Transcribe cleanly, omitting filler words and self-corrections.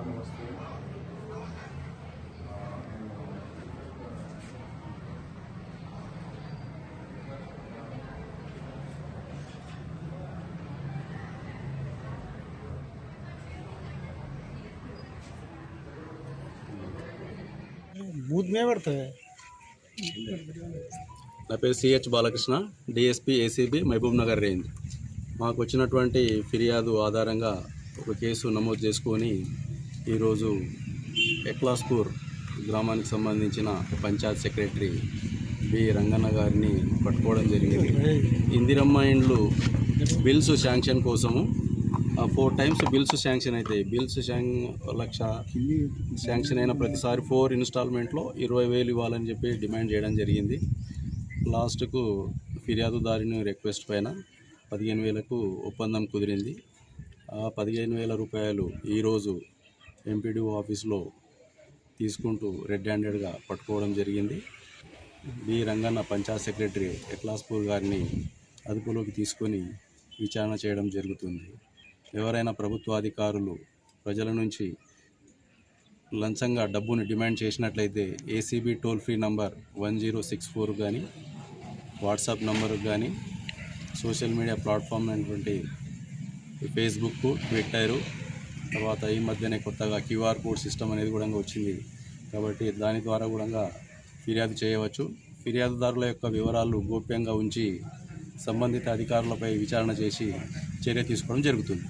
నమస్తే. बूथ में पड़ता है। నా పేరు CH Balakrishna, DSP ACB Mahabubnagar range. మాకు వచ్చినటువంటి ఫిర్యాదు ఆధారంగా ఒక కేసు నమోదు చేసుకొని ఈరోజు ఎక్లాస్పూర్ గ్రామానికి సంబంధించిన పంచాయత్ సెక్రటరీ బి రంగన్న గారిని పట్టుకోవడం జరిగింది. ఇందిరమ్మ ఇండ్లు బిల్స్ శాంక్షన్ కోసము 4 టైమ్స్ బిల్స్ శాంక్షన్ అవుతాయి. బిల్స్ లక్ష శాంక్షన్ అయిన ప్రతిసారి 4 ఇన్స్టాల్మెంట్లో 20,000 ఇవ్వాలని చెప్పి డిమాండ్ చేయడం జరిగింది. లాస్ట్కు ఫిర్యాదుదారుని రిక్వెస్ట్ పైన 15,000కు ఒప్పందం కుదిరింది. ఆ 15,000 రూపాయలు ఈరోజు ఎంపీడీఓ ఆఫీస్లో తీసుకుంటూ రెడ్ హ్యాండెడ్గా పట్టుకోవడం జరిగింది. బి రంగన్న పంచాయత్ సెక్రటరీ ఎక్లాస్పూర్ గారిని అదుపులోకి తీసుకొని విచారణ చేయడం జరుగుతుంది. ఎవరైనా ప్రభుత్వ అధికారులు ప్రజల నుంచి లంచంగా డబ్బును డిమాండ్ చేసినట్లయితే ఏసీబీ టోల్ ఫ్రీ నంబర్ 1064 కానీ, వాట్సాప్ నంబరుకు కానీ, సోషల్ మీడియా ప్లాట్ఫామ్ అయినటువంటి ఫేస్బుక్, ట్విట్టరు, తర్వాత ఈ మధ్యనే కొత్తగా క్యూఆర్ కోడ్ సిస్టమ్ అనేది కూడా వచ్చింది. కాబట్టి దాని ద్వారా కూడా ఫిర్యాదు చేయవచ్చు. ఫిర్యాదుదారుల యొక్క వివరాలు గోప్యంగా ఉంచి సంబంధిత అధికారులపై విచారణ చేసి చర్య తీసుకోవడం జరుగుతుంది.